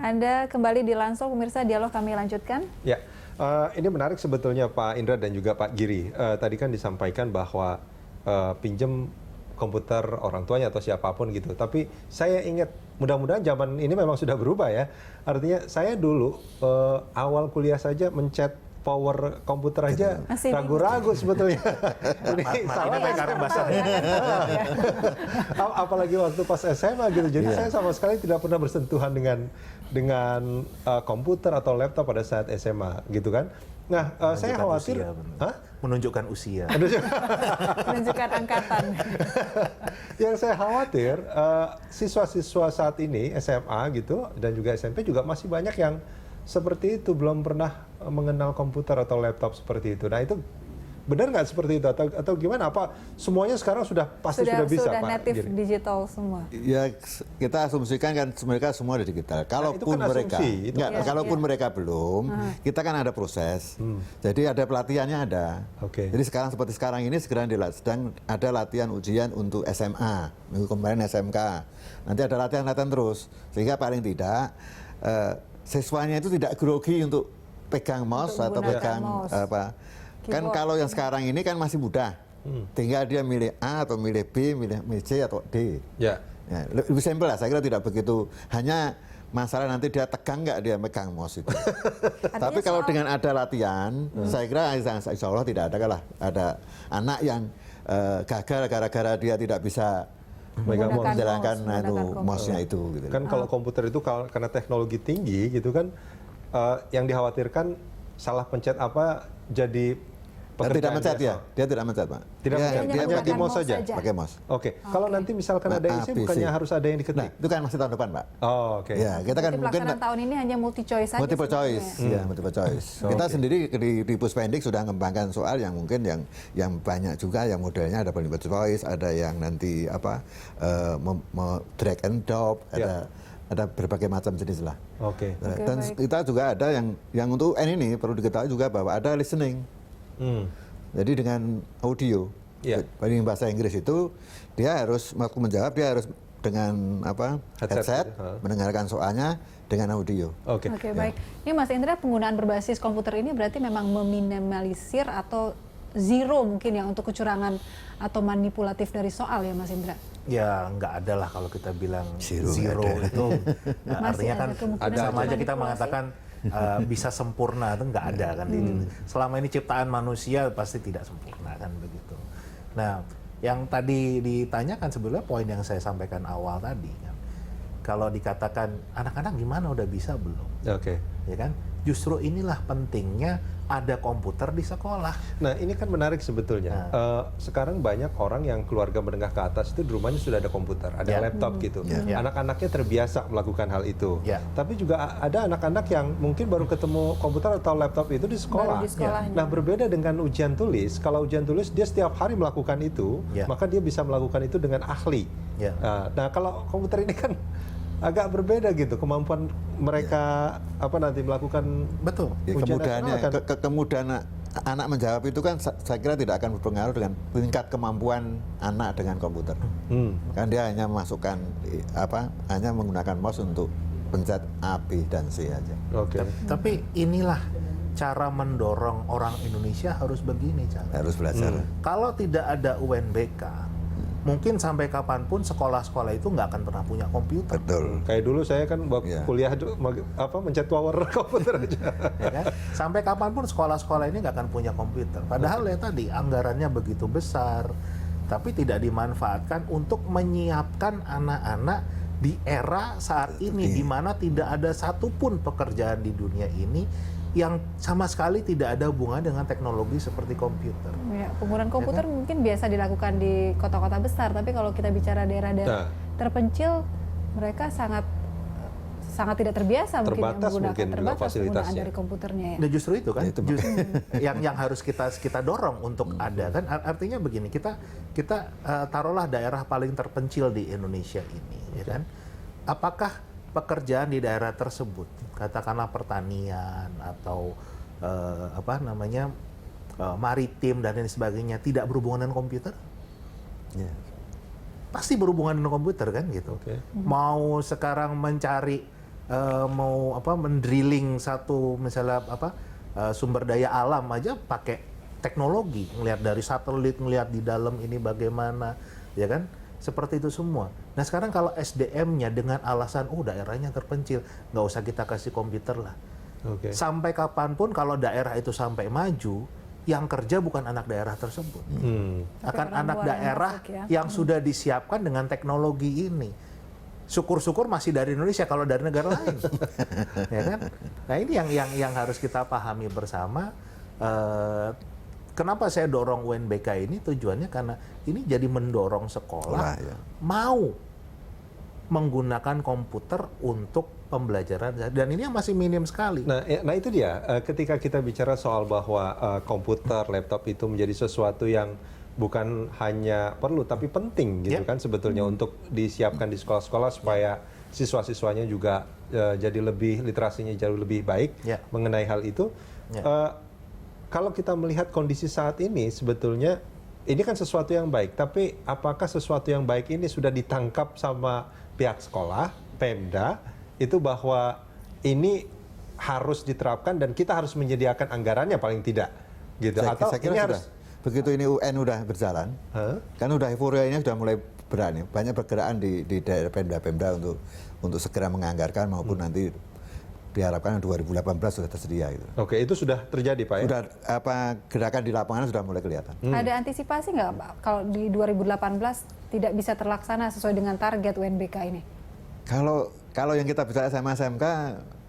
Anda kembali di Lansor, pemirsa, dialog kami lanjutkan. Ya, ini menarik sebetulnya Pak Indra dan juga Pak Giri. Tadi kan disampaikan bahwa pinjam komputer orang tuanya atau siapapun gitu. Tapi saya ingat, mudah-mudahan zaman ini memang sudah berubah ya. Artinya saya dulu awal kuliah saja mencet power komputer aja ragu-ragu sebetulnya. Ini salah karena bahasa apalagi waktu pas SMA gitu. Jadi saya sama sekali tidak pernah bersentuhan dengan komputer atau laptop pada saat SMA gitu kan. Nah, saya khawatir menunjukkan usia. Menunjukkan angkatan. Yang saya khawatir siswa-siswa saat ini SMA gitu dan juga SMP juga masih banyak yang seperti itu, belum pernah mengenal komputer atau laptop seperti itu. Nah, itu benar nggak seperti itu atau gimana? Apa semuanya sekarang sudah sudah bisa, sudah Pak? Native digital semua. Ya, kita asumsikan kan mereka semua ada digital. Kalaupun mereka belum, kita kan ada proses. Jadi ada pelatihannya ada. Jadi seperti sekarang ini sedang ada latihan ujian untuk SMA, minggu kemarin SMK. Nanti ada latihan terus, sehingga paling tidak siswanya itu tidak grogi untuk pegang mouse atau pegang apa. Kan kalau yang sekarang ini kan masih mudah. Tinggal dia milih A atau milih B, milih C atau D. Ya, lebih simpel lah, saya kira tidak begitu. Hanya masalah nanti dia tegang nggak dia megang mouse itu. Tapi kalau dengan ada latihan, saya kira insya Allah tidak ada anak yang gagal gara-gara dia tidak bisa menjalankan mouse-nya itu. Gitu. Kan kalau komputer itu karena teknologi tinggi gitu kan, yang dikhawatirkan salah pencet apa jadi tidak mencet ya, dia tidak mencet Pak. Tidak mencet, dia pakai mouse saja. Pakai mouse. Kalau nanti misalkan ada isi bukannya harus ada yang diketik. Nah, itu kan masih tahun depan Pak. Ya, kita kan mungkin tahun ini hanya multi choice saja. Multiple choice, ya multiple choice. Kita sendiri di Puspendik sudah mengembangkan soal yang mungkin yang banyak juga, yang modelnya ada multiple choice, ada yang nanti drag and drop, ada berbagai macam jenis lah. Dan kita juga ada yang untuk ini perlu diketahui juga bahwa ada listening. Jadi dengan audio, paling bahasa Inggris itu dia harus waktu menjawab dia harus dengan headset mendengarkan soalnya dengan audio. Baik. Ini Mas Indra, penggunaan berbasis komputer ini berarti memang meminimalisir atau zero mungkin ya untuk kecurangan atau manipulatif dari soal ya Mas Indra? Ya nggak ada lah kalau kita bilang zero itu. Artinya kan sama aja kita mengatakan bisa sempurna, itu nggak ada kan. Selama ini ciptaan manusia pasti tidak sempurna kan begitu. Nah, yang tadi ditanyakan sebenarnya poin yang saya sampaikan awal tadi kan. Kalau dikatakan anak-anak gimana udah bisa belum? Ya kan? Justru inilah pentingnya ada komputer di sekolah. Nah, ini kan menarik sebetulnya. Sekarang banyak orang yang keluarga menengah ke atas itu di rumahnya sudah ada komputer, ada laptop gitu. Anak-anaknya terbiasa melakukan hal itu. Tapi juga ada anak-anak yang mungkin baru ketemu komputer atau laptop itu di sekolah. Nah, berbeda dengan ujian tulis. Kalau ujian tulis dia setiap hari melakukan itu, maka dia bisa melakukan itu dengan ahli. Nah, kalau komputer ini kan agak berbeda gitu kemampuan mereka nanti melakukan kemudahan anak menjawab itu kan saya kira tidak akan berpengaruh dengan tingkat kemampuan anak dengan komputer. Kan dia hanya hanya menggunakan mouse untuk pencet A, B dan C aja. Tapi inilah cara mendorong orang Indonesia harus begini harus belajar. Kalau tidak ada UNBK, mungkin sampai kapanpun sekolah-sekolah itu nggak akan pernah punya komputer. Betul. Kayak dulu saya kan kuliah mencet power komputer aja. Ya kan? Sampai kapanpun sekolah-sekolah ini nggak akan punya komputer. Padahal ya tadi anggarannya begitu besar, tapi tidak dimanfaatkan untuk menyiapkan anak-anak di era saat ini, di mana tidak ada satupun pekerjaan di dunia ini yang sama sekali tidak ada hubungan dengan teknologi seperti komputer. Ya, penggunaan komputer mungkin biasa dilakukan di kota-kota besar, tapi kalau kita bicara daerah-daerah terpencil, mereka sangat tidak terbiasa terbatas mungkin penggunaan dari komputernya ya. Nah, justru itu kan yang harus kita dorong untuk ada kan, artinya begini, kita taruhlah daerah paling terpencil di Indonesia ini, ya kan? Apakah pekerjaan di daerah tersebut, katakanlah pertanian atau maritim dan lain sebagainya, tidak berhubungan dengan komputer? Pasti berhubungan dengan komputer kan gitu. Mau sekarang mencari mau mendrilling satu misalnya sumber daya alam aja pakai teknologi, ngelihat dari satelit, ngelihat di dalam ini bagaimana, ya kan? Seperti itu semua. Nah sekarang kalau SDM-nya dengan alasan, daerahnya terpencil, nggak usah kita kasih komputer lah. Okay. Sampai kapanpun kalau daerah itu sampai maju, yang kerja bukan anak daerah tersebut, akan anak daerah yang sudah disiapkan dengan teknologi ini. Syukur-syukur masih dari Indonesia, kalau dari negara lain, ya kan? Nah ini yang harus kita pahami bersama. Kenapa saya dorong UNBK ini? Tujuannya karena ini jadi mendorong sekolah mau menggunakan komputer untuk pembelajaran, dan ini yang masih minim sekali. Nah itu dia, ketika kita bicara soal bahwa komputer, laptop itu menjadi sesuatu yang bukan hanya perlu tapi penting gitu kan sebetulnya untuk disiapkan di sekolah-sekolah supaya siswa-siswanya juga jadi lebih literasinya jauh lebih baik mengenai hal itu. Kalau kita melihat kondisi saat ini sebetulnya ini kan sesuatu yang baik, tapi apakah sesuatu yang baik ini sudah ditangkap sama pihak sekolah, Pemda, itu bahwa ini harus diterapkan dan kita harus menyediakan anggarannya paling tidak gitu. Atau saya kira ini sudah, harus begitu ini UN udah berjalan, kan udah euforianya sudah mulai berani, banyak pergerakan di daerah Pemda untuk segera menganggarkan maupun nanti diharapkan 2018 sudah tersedia itu. Oke, itu sudah terjadi Pak ya? Sudah gerakan di lapangan sudah mulai kelihatan. Ada antisipasi nggak Pak kalau di 2018 tidak bisa terlaksana sesuai dengan target UNBK ini? Kalau yang kita bicara SMA SMK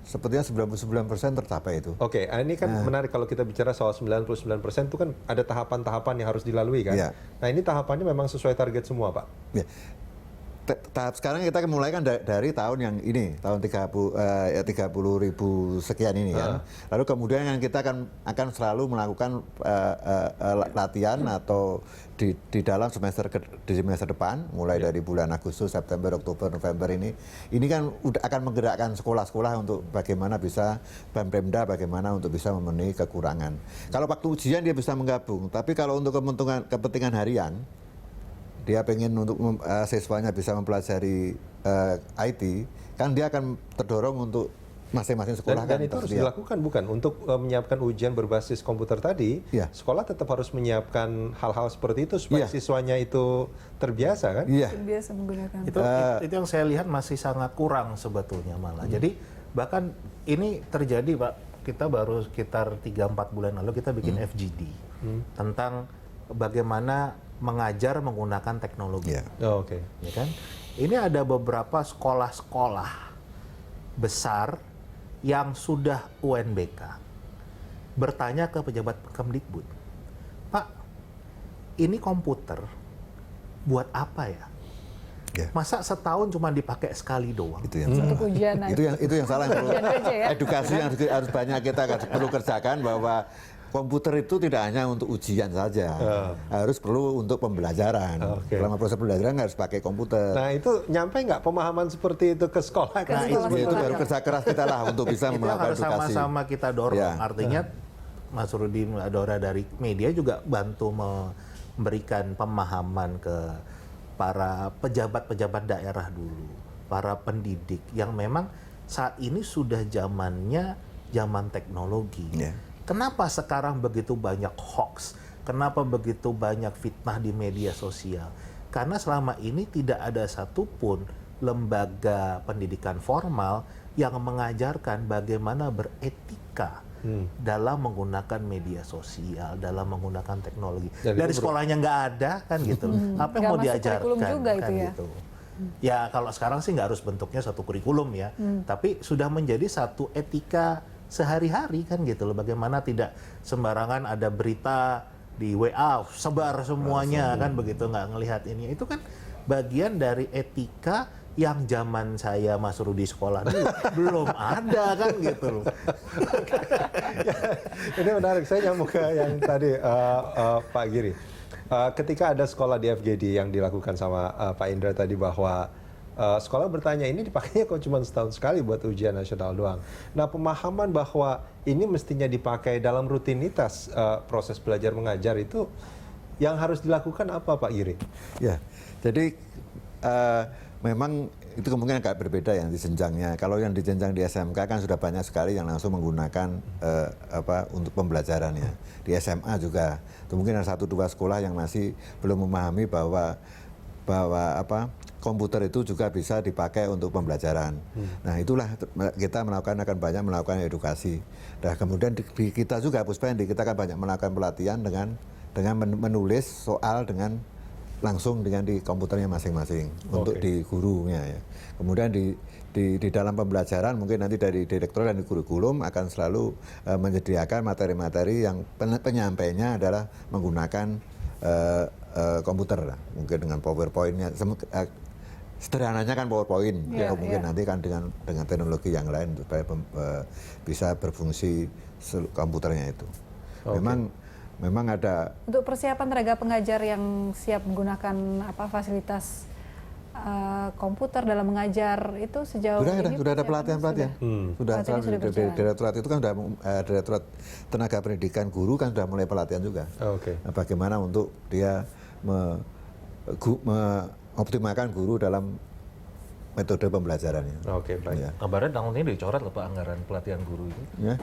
sepertinya 99% tercapai itu. Oke, ini kan menarik kalau kita bicara soal 99% itu kan ada tahapan-tahapan yang harus dilalui kan. Nah ini tahapannya memang sesuai target semua Pak. Ya. Tahap sekarang kita mulai kan dari tahun yang ini, tahun 30.000 sekian ini kan. Lalu kemudian kan kita akan selalu melakukan latihan atau di dalam semester depan, mulai dari bulan Agustus, September, Oktober, November ini kan akan menggerakkan sekolah-sekolah untuk bagaimana bisa Pemda bagaimana untuk bisa memenuhi kekurangan. Kalau waktu ujian dia bisa menggabung, tapi kalau untuk kepentingan harian, dia pengen untuk siswanya bisa mempelajari IT, kan dia akan terdorong untuk masing-masing sekolah. Dan itu harus dilakukan bukan? Untuk menyiapkan ujian berbasis komputer tadi, sekolah tetap harus menyiapkan hal-hal seperti itu supaya siswanya itu terbiasa kan? Terbiasa menggunakan. Itu yang saya lihat masih sangat kurang sebetulnya malah. Jadi bahkan ini terjadi Pak, kita baru sekitar 3-4 bulan lalu kita bikin FGD tentang bagaimana mengajar menggunakan teknologi. Ya kan? Ini ada beberapa sekolah-sekolah besar yang sudah UNBK bertanya ke pejabat Kemdikbud, Pak, ini komputer buat apa ya? Masa setahun cuma dipakai sekali doang? Itu yang salah. Itu yang salah. Edukasi yang harus banyak kita perlu kerjakan bahwa komputer itu tidak hanya untuk ujian saja, harus perlu untuk pembelajaran. Selama proses pembelajaran harus pakai komputer. Nah itu nyampe nggak pemahaman seperti itu ke sekolah? Itu baru kerja keras kita lah untuk bisa melakukan edukasi. Itu harus sama-sama kita dorong. Artinya Mas Rudi Dora dari media juga bantu memberikan pemahaman ke para pejabat-pejabat daerah dulu, para pendidik yang memang saat ini sudah zamannya zaman teknologi. Kenapa sekarang begitu banyak hoax? Kenapa begitu banyak fitnah di media sosial? Karena selama ini tidak ada satupun lembaga pendidikan formal yang mengajarkan bagaimana beretika dalam menggunakan media sosial, dalam menggunakan teknologi. Dari sekolahnya nggak ada kan gitu. Apa yang mau diajarkan juga kan itu ya? gitu. Ya kalau sekarang sih nggak harus bentuknya satu kurikulum ya, tapi sudah menjadi satu etika sehari-hari kan gitu loh. Bagaimana tidak sembarangan ada berita di WA sebar semuanya kan begitu, nggak ngelihat ini. Itu kan bagian dari etika yang zaman saya Mas Rudi sekolah dulu belum ada kan gitu loh. Ini menarik, saya nyambung ke yang tadi Pak Giri. Ketika ada sekolah di FGD yang dilakukan sama Pak Indra tadi bahwa sekolah bertanya ini dipakainya kok cuma setahun sekali buat ujian nasional doang. Nah pemahaman bahwa ini mestinya dipakai dalam rutinitas proses belajar mengajar itu yang harus dilakukan apa Pak Giri? Ya, jadi memang itu kemungkinan agak berbeda yang di jenjangnya. Kalau yang di jenjang di SMK kan sudah banyak sekali yang langsung menggunakan untuk pembelajarannya. Di SMA juga, itu mungkin ada 1-2 sekolah yang masih belum memahami bahwa komputer itu juga bisa dipakai untuk pembelajaran. Nah itulah kita akan banyak melakukan edukasi. Nah kemudian di kita juga Puspendi kita akan banyak melakukan pelatihan dengan menulis soal langsung dengan di komputernya masing-masing untuk di gurunya ya. Kemudian di dalam pembelajaran mungkin nanti dari direktorat dan di kurikulum akan selalu menyediakan materi-materi yang penyampainya adalah menggunakan komputer, mungkin dengan PowerPoint-nya. Sederhananya kan PowerPoint, mungkin nanti kan dengan teknologi yang lain supaya bisa berfungsi komputernya itu. Memang ada. Untuk persiapan tenaga pengajar yang siap menggunakan fasilitas komputer dalam mengajar itu sejauh ini sudah ada pelatihan-pelatihan. Sudah direktorat itu kan sudah direktorat tenaga pendidikan guru kan sudah mulai pelatihan juga. Nah, bagaimana untuk dia mengoptimalkan guru dalam metode pembelajarannya. Oke, baik. Ya. Kabarnya tahun ini dicoret loh Pak anggaran pelatihan guru itu. Ya.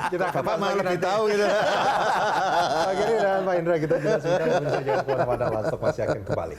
Kita Bapak malah lebih tahu gitu. Pak Giri dan Pak Indra kita juga sudah pada masih akan kembali.